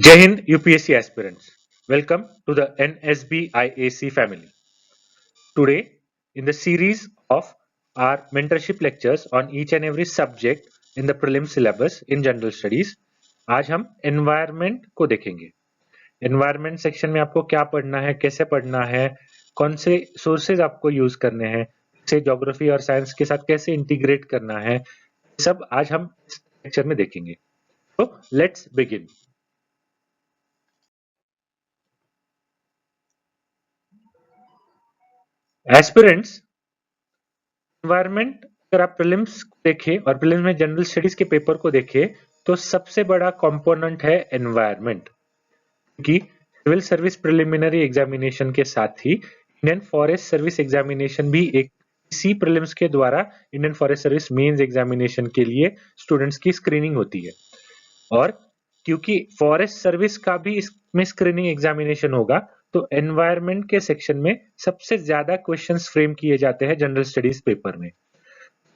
Jai Hind UPSC aspirants. Welcome to the NSB IAC family. Today, in the series of our mentorship lectures on each and every subject in the prelim syllabus in general studies, आज हम environment को देखेंगे. Environment section में आपको क्या पढ़ना है, कैसे पढ़ना है, कौन से sources आपको use करने हैं, इसे geography और science के साथ कैसे integrate करना है, सब आज हम इस lecture में देखेंगे. So let's begin. Aspirants, environment अगर आप प्रीलिम्स देखें और प्रीलिम्स में जनरल स्टडीज के पेपर को देखें तो सबसे बड़ा कंपोनेंट है एनवायरमेंट, क्योंकि सिविल सर्विस प्रिलिमिनरी एग्जामिनेशन के साथ ही इंडियन फॉरेस्ट सर्विस एग्जामिनेशन भी एक इसी प्रीलिम्स के द्वारा Indian forest service mains examination के लिए स्टूडेंट्स की स्क्रीनिंग होती है. और क्योंकि फॉरेस्ट सर्विस का भी इसमें स्क्रीनिंग एग्जामिनेशन होगा तो एनवायरमेंट के सेक्शन में सबसे ज्यादा क्वेश्चंस फ्रेम किए जाते हैं जनरल स्टडीज पेपर में.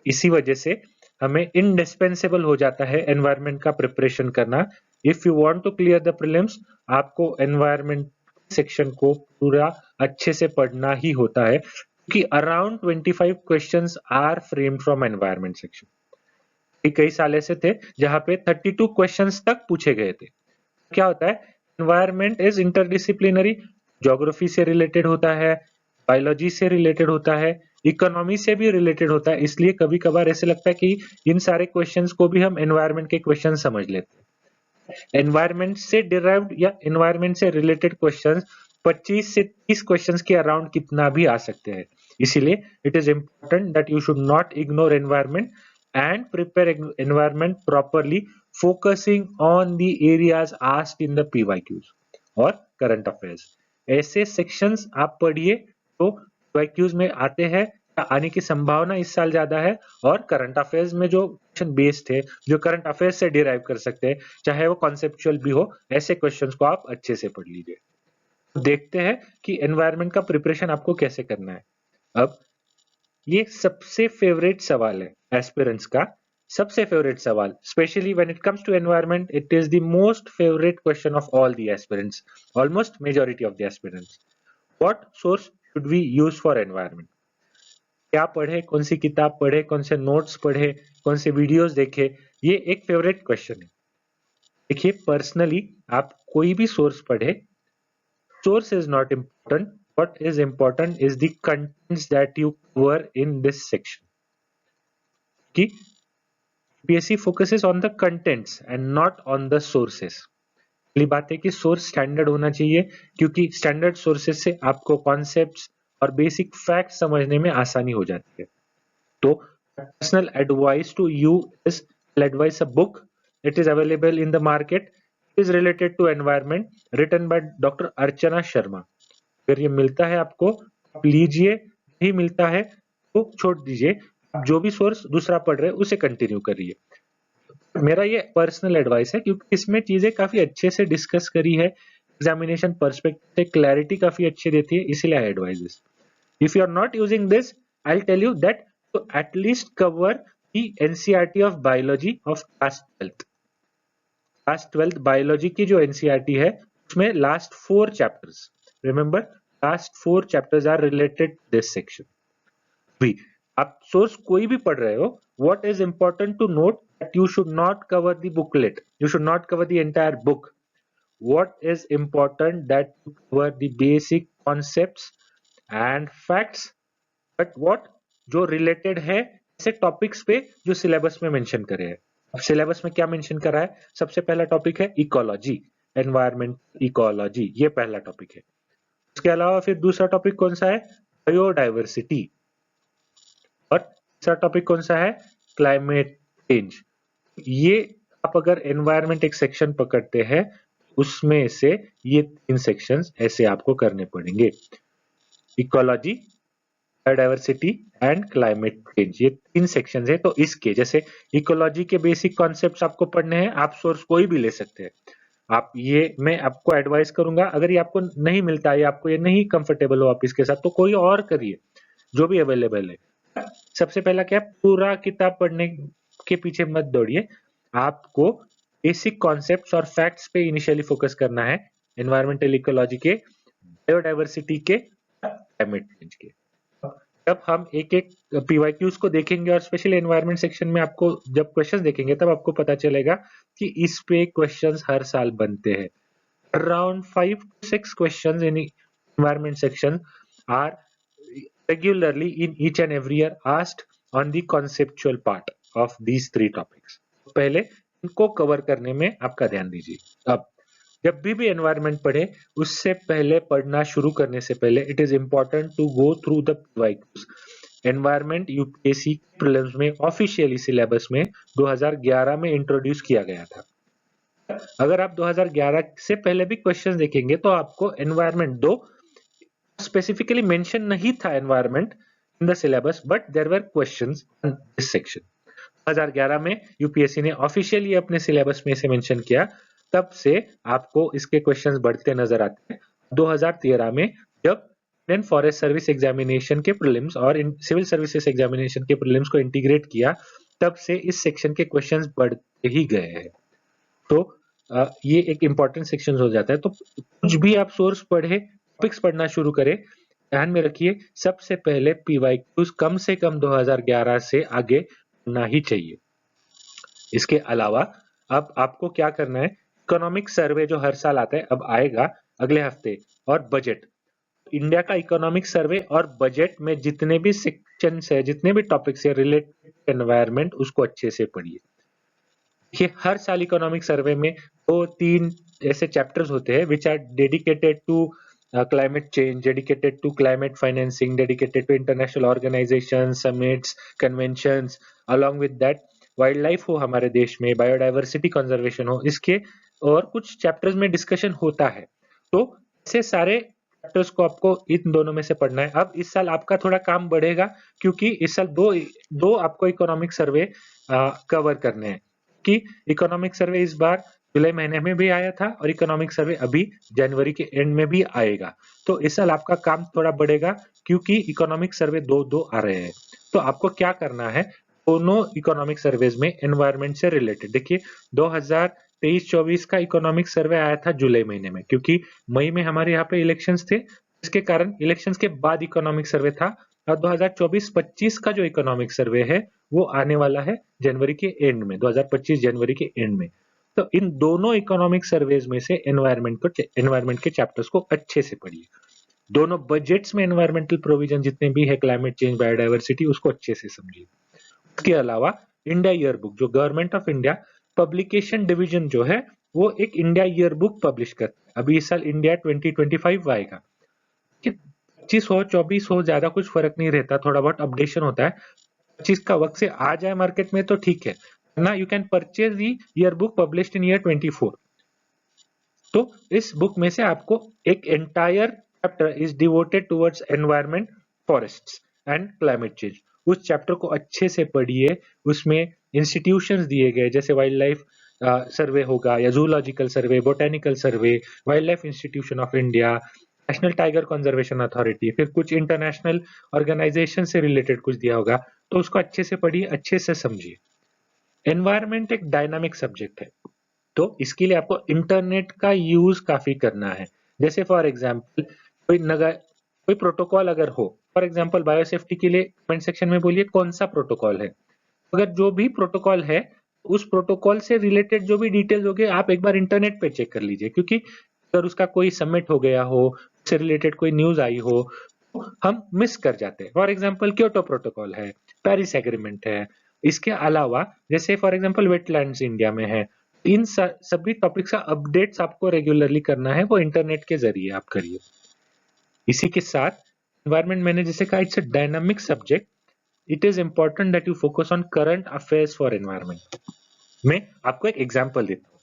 इसी वजह से हमें इंडिस्पेंसेबल हो जाता है एनवायरमेंट का प्रिपरेशन करना. If you want to clear the prelims, आपको एनवायरमेंट सेक्शन को पूरा अच्छे से पढ़ना ही होता है, क्योंकि around 25 questions are framed from environment section. कई साल ऐसे थे जहां पे 32 क्वेश्चंस तक पूछे गए थे. क्या होता है, एनवायरमेंट इज इंटरडिसिप्लिनरी, ज्योग्राफी से रिलेटेड होता है, बायोलॉजी से रिलेटेड होता है, इकोनॉमी से भी रिलेटेड होता है. इसलिए कभी कभार ऐसे लगता है कि इन सारे क्वेश्चंस को भी हम एनवायरमेंट के क्वेश्चन समझ लेते हैं. एनवायरमेंट से डिराइव्ड या एनवायरमेंट से रिलेटेड क्वेश्चंस 25 से 30 क्वेश्चंस के अराउंड कितना भी आ सकते हैं. इसीलिए it is important that you should not ignore environment and prepare environment properly, focusing on the areas asked in the PYQs और current affairs. ऐसे sections आप पढ़िए तो PYQs में आते हैं, आने की संभावना इस साल ज्यादा है. और करंट अफेयर्स में जो क्वेश्चन बेस्ड है, जो करंट अफेयर्स से डिराइव कर सकते हैं, चाहे वो कॉन्सेप्चुअल भी हो, ऐसे क्वेश्चंस को आप अच्छे से पढ़ लीजिए. देखते हैं कि एनवायरमेंट का प्रिपरेशन आपको कैसे करना है. अब ये सबसे फेवरेट सवाल है एस्पिरेंट्स का, सबसे फेवरेट सवाल, specially when it comes to environment. It is the most favourite question of all the aspirants, almost majority of the aspirants. What source should we use for environment? क्या पढ़े, कौन सी किताब पढ़े, कौन से नोट्स पढ़े, कौन से वीडियोस देखे, ये एक फेवरेट क्वेश्चन है. देखिए, पर्सनली आप कोई भी सोर्स पढ़े, source is not important. What is important is the contents that you cover in this section. कि PSC focuses on the contents and not on the sources. पहली बात है कि सोर्स स्टैंडर्ड होना चाहिए, क्योंकि स्टैंडर्ड सोर्सेस से आपको कॉन्सेप्ट्स और बेसिक फैक्ट समझने में आसानी हो जाती है. तो personal advice to you is advice a book. It is available in the market. Is related to environment, written by doctor Archana Sharma. अगर ये मिलता है आपको, आप लीजिए. नहीं मिलता है तो छोड़ दीजिए. आप जो भी सोर्स दूसरा पढ़ रहे हैं उसे कंटिन्यू करिए. मेरा ये पर्सनल एडवाइस है, क्योंकि इसमें चीजें काफी अच्छे से डिस्कस करी है, एग्जामिनेशन पर्सपेक्टिव से क्लैरिटी काफी अच्छी देती है, इसीलिए I advise this. If you are not using this, I will tell you that to at least cover the NCERT of biology of class 12th. Class 12th biology की जो NCERT है उसमें last 4 chapters, remember, last 4 chapters are related this section. भी आप source कोई भी पढ़ रहे हो, what is important to note that you should not cover the booklet, you should not cover the entire book. What is important that you cover the basic concepts and facts, but what जो related है ऐसे topics पे जो syllabus में mention करे हैं. अब syllabus में क्या मेंशन करा है? सबसे पहला टॉपिक है इकोलॉजी, एनवायरमेंट इकोलॉजी, ये पहला टॉपिक है. उसके अलावा फिर दूसरा टॉपिक कौन सा है? बायोडाइवर्सिटी. और तीसरा टॉपिक कौन सा है? Climate change. ये आप अगर एनवायरमेंट एक सेक्शन पकड़ते हैं, उसमें से ये 3 सेक्शंस ऐसे आपको करने पड़ेंगे. Ecology, biodiversity and climate change, ये 3 सेक्शंस है. तो इसके जैसे इकोलॉजी के बेसिक कॉन्सेप्ट्स आपको पढ़ने हैं, आप सोर्स कोई भी ले सकते हैं. आप ये मैं आपको एडवाइस करूंगा, अगर ये आपको नहीं मिलता है, आपको ये नहीं कंफर्टेबल हो आप इसके साथ, तो कोई और करिए जो भी अवेलेबल है. सबसे पहला क्या, पूरा किताब पढ़ने के पीछे मत दौड़िए. आपको बेसिक कॉन्सेप्ट्स और फैक्ट्स पे इनिशियली फोकस करना है, एनवायरमेंटल इकोलॉजी के, बायोडाइवर्सिटी के, क्लाइमेट चेंज के। जब हम एक एक पीवाईक्यूज को देखेंगे और स्पेशली एनवायरमेंट सेक्शन में आपको जब क्वेश्चंस देखेंगे तब आपको पता चलेगा कि इस पे क्वेश्चंस हर साल बनते हैं। Around 5 to 6 questions in environment section are regularly in each and every year asked on the conceptual part of these three topics. पहले इनको कवर करने में आपका ध्यान दीजिए। अब जब भी एनवायरनमेंट पढ़े उससे पहले पढ़ना शुरू करने से पहले it is important to go through the PYQs. Environment UPSC prelims में ऑफिशियली सिलेबस में 2011 में इंट्रोड्यूस किया गया था। अगर आप 2011 से पहले भी क्वेश्चंस देखेंगे तो आपको एनवायरनमेंट दो स्पेसिफिकली मेंशन नहीं था environment in the syllabus, but there were questions in this section. 2011 में यूपीएससी ने ऑफिशियली अपने सिलेबस में इसे मेंशन किया, तब से आपको इसके क्वेश्चंस बढ़ते नजर आते हैं। 2013 में जब इंडियन फॉरेस्ट सर्विस एग्जामिनेशन के प्रीलिम्स और सिविल सर्विसेज एग्जामिनेशन के प्रीलिम्स को इंटीग्रेट किया, तब से इस सेक्शन के क्वेश्चंस बढ़ते ही गए हैं। तो ये एक इंपॉर्टेंट सेक्शन हो जाता है। तो कुछ भी आप सोर्स पढ़े, टॉपिक्स पढ़ना शुरू करें, ध्यान में रखिए सबसे पहले पीवाईक्यूज कम से कम 2011 से आगे पढ़ना ही चाहिए। इसके अलावा अब आपको क्या करना है, इकोनॉमिक सर्वे जो हर साल आता है अब आएगा अगले हफ्ते, और बजट, इंडिया का इकोनॉमिक सर्वे और बजट में जितने भी सेक्शंस है, जितने भी टॉपिक्स है रिलेटेड एनवायरनमेंट, उसको अच्छे से पढ़िए। ये हर साल इकोनॉमिक सर्वे में 2-3 ऐसे चैप्टर्स होते हैं which are dedicated to climate change, dedicated to climate financing, dedicated to international organizations, summits, conventions, along with that wildlife हो हमारे देश में, बायोडाइवर्सिटी कंजर्वेशन हो, इसके और कुछ चैप्टर्स में डिस्कशन होता है। तो ऐसे सारे चैप्टर्स को आपको इन दोनों में से पढ़ना है। अब इस साल आपका थोड़ा काम बढ़ेगा क्योंकि इस साल दो आपको इकोनॉमिक सर्वे कवर करने हैं, कि इकोनॉमिक सर्वे इस बार जुलाई महीने में भी आया था और इकोनॉमिक सर्वे अभी जनवरी के एंड में भी आएगा। तो इस साल आपका काम थोड़ा बढ़ेगा क्योंकि इकोनॉमिक सर्वे दो आ रहे हैं। तो आपको क्या करना है, दोनों इकोनॉमिक सर्वेज में एनवायरनमेंट से रिलेटेड, देखिए 2023-24 का इकोनॉमिक सर्वे आया था जुलाई महीने में, क्योंकि मई में हमारे यहाँ पे इलेक्शंस थे, इसके कारण इलेक्शंस के बाद इकोनॉमिक सर्वे था। और 2024-25 का जो इकोनॉमिक सर्वे है वो आने वाला है जनवरी के एंड में, 2025 जनवरी के एंड में। तो इन दोनों इकोनॉमिक सर्वेज में से एनवायरनमेंट के चैप्टर्स को अच्छे से पढ़िए। दोनों बजट्स में एनवायरमेंटल प्रोविजन जितने भी है, क्लाइमेट चेंज, बायोडाइवर्सिटी, उसको अच्छे से समझिए। इसके अलावा इंडिया ईयर बुक, जो government of India publication division जो है वो एक इंडिया ईयर बुक पब्लिश करता है। अभी इस साल इंडिया 2025 आएगा, 25 हो 24 हो ज्यादा कुछ फर्क नहीं रहता, थोड़ा बहुत अपडेशन होता है। 25 का वक्त से आ जाए मार्केट में तो ठीक है ना, you can purchase the year book published in year 24। तो इस बुक में से आपको एक entire chapter is devoted towards environment, forests and climate change. उस चैप्टर को अच्छे से पढ़िए, उसमें इंस्टीट्यूशंस दिए गए जैसे वाइल्ड लाइफ सर्वे होगा या zoological survey, botanical survey, wild life institution of India, national tiger conservation authority, फिर कुछ इंटरनेशनल ऑर्गेनाइजेशन से रिलेटेड कुछ दिया होगा, तो उसको अच्छे से पढ़िए, अच्छे से समझिए। एनवायरनमेंट एक डायनामिक सब्जेक्ट है, तो इसके लिए आपको इंटरनेट का यूज काफी करना है। जैसे फॉर एग्जांपल कोई प्रोटोकॉल अगर हो, फॉर एग्जांपल बायोसेफ्टी के लिए कमेंट सेक्शन में बोलिए कौन सा प्रोटोकॉल है। अगर जो भी प्रोटोकॉल है उस प्रोटोकॉल से रिलेटेड जो भी डिटेल्स होंगे आप एक बार इंटरनेट पे चेक कर लीजिए, क्योंकि अगर उसका कोई सबमिट हो गया हो, उससे रिलेटेड कोई न्यूज आई हो, तो हम मिस कर जाते हैं। फॉर एग्जांपल क्योटो प्रोटोकॉल है, पेरिस एग्रीमेंट है। इसके अलावा जैसे फॉर एग्जांपल वेटलैंड्स इंडिया में है, इन सभी टॉपिक्स का अपडेट्स आपको रेगुलरली करना है, वो इंटरनेट के जरिए आप करिए। इसी के साथ एनवायरनमेंट मैंने जैसे कहा it's a dynamic subject, it is important that you focus on current affairs for environment. मैं आपको एक एग्जांपल देता हूँ।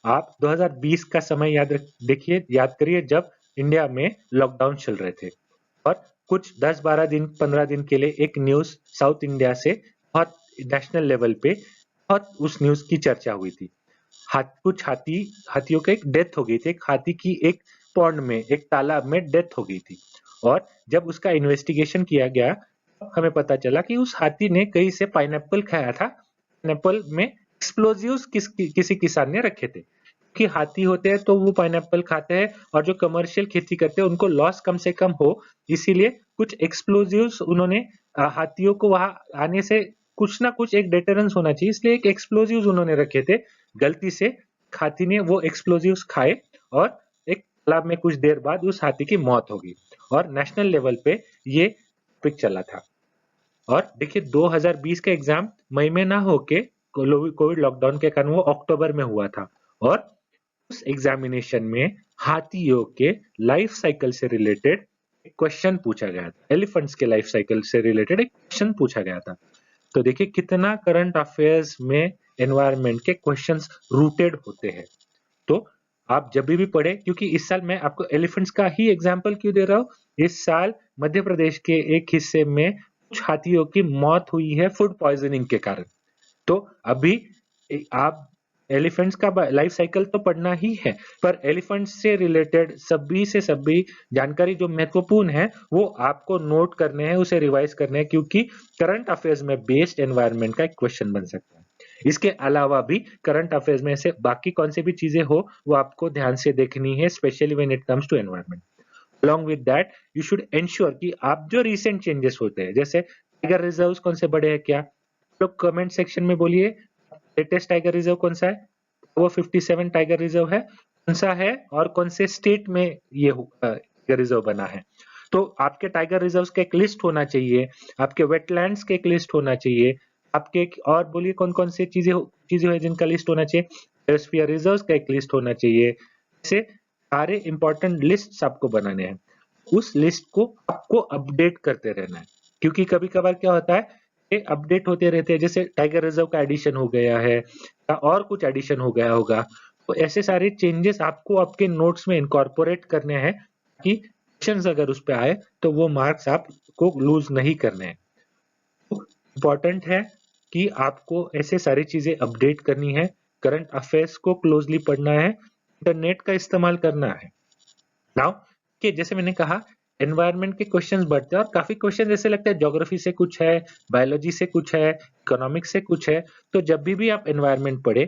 आप 2020 का समय याद करिए जब इंडिया में लॉकडाउन चल रहे थे और कुछ 10-12 दिन 15 दिन के लिए एक न्यूज साउथ इंडिया से बहुत नेशनल लेवल पे बहुत उस न्यूज की चर्चा हुई थी। कुछ हाथियों का एक डेथ हो गई थी, एक हाथी की एक पॉन्ड में, एक तालाब में डेथ हो गई थी। और जब उसका इन्वेस्टिगेशन किया गया हमें पता चला कि उस हाथी ने कहीं से पाइनएप्पल खाया था, पाइनएप्पल में एक्सप्लोजिव्स किसी किसान ने रखे थे कि हाथी होते हैं तो वो पाइनएप्पल खाते हैं और जो कमर्शियल खेती करते हैं उनको लॉस कम से कम हो, इसीलिए कुछ एक्सप्लोजिव्स उन्होंने हाथियों को वहां आने से कुछ ना कुछ एक डेटरेंस होना चाहिए, इसलिए एक एक्सप्लोजिव्स उन्होंने रखे थे। गलती से हाथी ने वो एक्सप्लोजिव्स खाए और एक तालाब में कुछ देर बाद उस हाथी की मौत हो गई और नेशनल लेवल पे ये पिक चला था। और देखिए 2020 का एग्जाम मई में ना होके कोविड लॉकडाउन के कारण वो अक्टूबर में हुआ था और उस एग्जामिनेशन में हाथियों के लाइफ साइकिल से रिलेटेड एक क्वेश्चन पूछा गया था। एलिफेंट्स के लाइफ साइकिल से रिलेटेड एक क्वेश्चन पूछा गया था। तो देखिए कितना करंट अफेयर्स में एनवायरनमेंट के क्वेश्चंस रूटेड होते हैं। तो आप जब भी पढ़े, क्योंकि इस साल मैं आपको एलिफेंट्स का ही एग्जाम्पल क्यों दे रहा हूँ, इस साल मध्य प्रदेश के एक हिस्से में कुछ हाथियों की मौत हुई है फूड पॉइजनिंग के कारण। तो अभी आप एलिफेंट्स का लाइफ साइकिल तो पढ़ना ही है, पर एलिफेंट्स से रिलेटेड सभी से सभी जानकारी जो महत्वपूर्ण है वो आपको नोट करने हैं, उसे रिवाइज करने हैं, क्योंकि करंट अफेयर्स में बेस्ड एनवायरनमेंट का एक क्वेश्चन बन सकता है। इसके अलावा भी करंट अफेयर्स में से बाकी कौन सी भी चीजें हो वो आपको ध्यान से देखनी है, specially when it comes to environment. Along with that, you should ensure कि आप जो recent changes होते हैं, जैसे टाइगर रिजर्व कौन से बड़े हैं क्या, लोग कमेंट सेक्शन में बोलिए लेटेस्ट टाइगर रिजर्व कौन सा है। वो 57 टाइगर रिजर्व है, कौन सा है और कौन से स्टेट में ये टाइगर रिजर्व बना है। तो आपके टाइगर रिजर्व्स का एक लिस्ट होना चाहिए, आपके वेटलैंड्स का एक लिस्ट होना चाहिए, आपके और बोलिए कौन कौन से चीजें है जिनका लिस्ट होना चाहिए। बायोस्फीयर रिजर्व्स का एक लिस्ट होना चाहिए। ऐसे सारे इंपॉर्टेंट लिस्ट आपको बनाने हैं। उस लिस्ट को आपको अपडेट करते रहना है, क्योंकि कभी कभार क्या होता है ये अपडेट होते रहते हैं, जैसे टाइगर रिजर्व का एडिशन हो गया है या और कुछ एडिशन हो गया होगा, तो ऐसे सारे चेंजेस आपको आपके नोट्स में इनकॉर्पोरेट करने हैं कि क्वेश्चंस अगर उस पे आए तो वो मार्क्स आपको लूज नहीं करने हैं। तो इम्पोर्टेंट है कि आपको ऐसे सारी चीजें अपडेट करनी है, करंट अफेयर्स को क्लोजली पढ़ना है, इंटरनेट का इस्तेमाल करना है। नाउ कि जैसे मैंने कहा एनवायरनमेंट के क्वेश्चंस बढ़ते हैं और काफी क्वेश्चन ऐसे लगता है ज्योग्राफी से कुछ है, बायोलॉजी से कुछ है, इकोनॉमिक्स से कुछ है। तो जब भी आप एनवायरनमेंट पढ़े,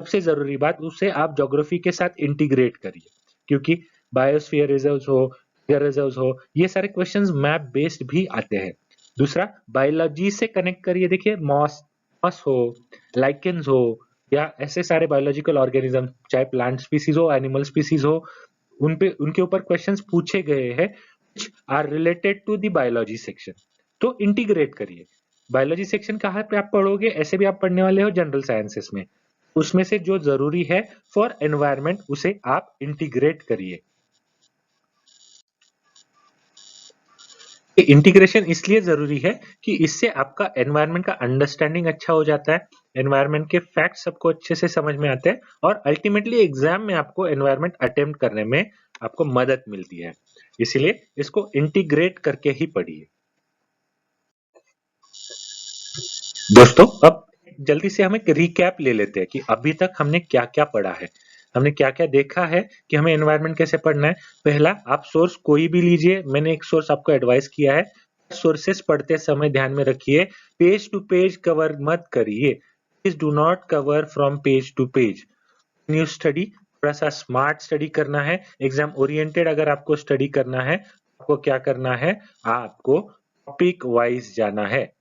सबसे जरूरी बात उसे आप ज्योग्राफी के साथ इंटीग्रेट करिए, क्योंकि बायोस्फीयर रिजर्व्स हो, रिजर्व्स हो, ये सारे क्वेश्चंस मैप बेस्ड भी आते हैं। दूसरा, बायोलॉजी से कनेक्ट करिए। देखिए मॉस मॉस हो, लाइकेंस हो, या ऐसे सारे बायोलॉजिकल ऑर्गेनिज्म, चाहे प्लांट स्पीसीज हो, एनिमल स्पीसीज हो, उनके ऊपर क्वेश्चंस पूछे गए हैं which are related to the biology section। तो इंटीग्रेट करिए। बायोलॉजी सेक्शन कहाँ पे आप पढ़ोगे, ऐसे भी आप पढ़ने वाले हो जनरल साइंसेस में, उसमें से जो जरूरी है फॉर एनवायरनमेंट उसे आप इंटीग्रेट करिए। इंटीग्रेशन इसलिए जरूरी है कि इससे आपका एनवायरनमेंट का अंडरस्टैंडिंग अच्छा हो जाता है, एनवायरनमेंट के फैक्ट्स सबको अच्छे से समझ में आते हैं और अल्टीमेटली एग्जाम में आपको एनवायरनमेंट अटेम्प्ट करने में आपको मदद मिलती है। इसीलिए इसको इंटीग्रेट करके ही पढ़िए। दोस्तों अब जल्दी से हम एक रिकैप ले लेते हैं कि अभी तक हमने क्या क्या पढ़ा है, हमने क्या क्या देखा है कि हमें एनवायरनमेंट कैसे पढ़ना है। पहला, आप सोर्स कोई भी लीजिए, मैंने एक सोर्स आपको एडवाइस किया है, सोर्सेस पढ़ते समय ध्यान में रखिए पेज टू पेज कवर मत करिए, please do not cover from page to page. New study थोड़ा सा स्मार्ट स्टडी करना है, एग्जाम ओरिएंटेड अगर आपको स्टडी करना है, आपको क्या करना है, आपको टॉपिक वाइज जाना है।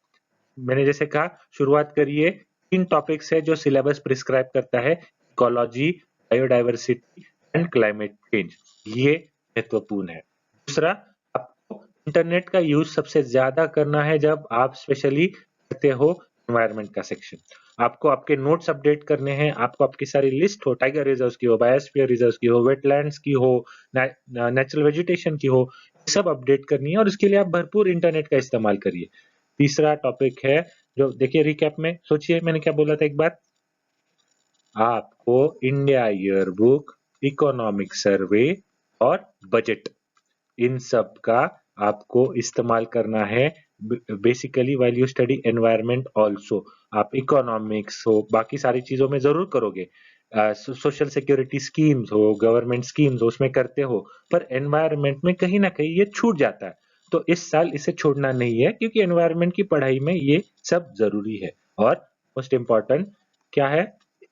मैंने जैसे कहा शुरुआत करिए, 3 टॉपिक्स है जो सिलेबस प्रिस्क्राइब करता है, ecology, biodiversity and climate change, ये महत्वपूर्ण है। दूसरा, आपको इंटरनेट का यूज सबसे ज्यादा करना है जब आप स्पेशली करते हो एनवायरनमेंट का सेक्शन। आपको आपके नोट्स अपडेट करने हैं, आपको आपकी सारी लिस्ट हो, टाइगर रिजर्व्स की हो, बायोस्फीयर रिजर्व्स की हो, वेटलैंड्स की हो, नेचुरल वेजिटेशन की हो, सब अपडेट करनी है और उसके लिए आप भरपूर इंटरनेट का इस्तेमाल करिए। तीसरा टॉपिक है जो देखिए रिकैप में सोचिए मैंने क्या बोला था एक बार, आपको India year book, economic survey और बजट, इन सब का आपको इस्तेमाल करना है basically while you study environment also. आप इकोनॉमिक्स हो, बाकी सारी चीजों में जरूर करोगे, सोशल सिक्योरिटी स्कीम्स हो, गवर्नमेंट स्कीम्स हो, उसमें करते हो, पर एनवायरनमेंट में कहीं ना कहीं ये छूट जाता है। तो इस साल इसे छोड़ना नहीं है, क्योंकि एनवायरनमेंट की पढ़ाई में ये सब जरूरी है। और मोस्ट इम्पॉर्टेंट क्या है,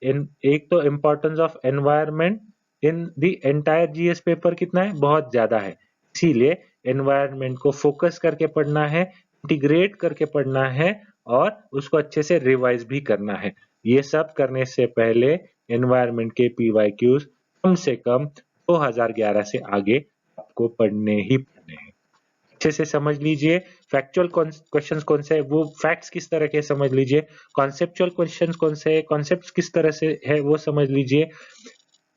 एक तो importance of environment in the entire GS paper कितना है, बहुत ज्यादा है, इसीलिए एनवायरनमेंट को फोकस करके पढ़ना है, इंटीग्रेट करके पढ़ना है और उसको अच्छे से रिवाइज भी करना है। ये सब करने से पहले एनवायरनमेंट के पीवाईक्यूज कम से कम 2011 से आगे आपको पढ़ने ही पढ़ने हैं। अच्छे से समझ लीजिए, फैक्चुअल क्वेश्चंस कौन से है, वो फैक्ट्स किस तरह के समझ लीजिए, कॉन्सेप्चुअल क्वेश्चंस कौन से है, कॉन्सेप्ट्स किस तरह से है वो समझ लीजिए,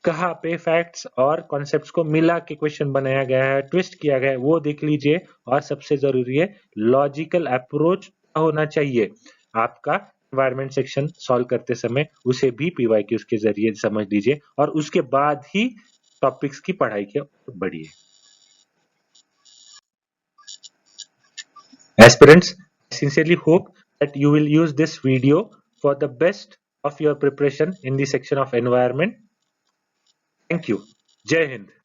कहाँ पे फैक्ट्स और कॉन्सेप्ट्स को मिला के क्वेश्चन बनाया गया है, ट्विस्ट किया गया है, वो देख लीजिए। और सबसे जरूरी है लॉजिकल अप्रोच होना चाहिए आपका एनवायरनमेंट सेक्शन सॉल्व करते समय, उसे भी पीवाईक्यूज के जरिए समझ लीजिए और उसके बाद ही टॉपिक्स की पढ़ाई की बढ़िए। Aspirants, I sincerely hope that you will use this video for the best of your preparation in the section of environment. Thank you. Jai Hind.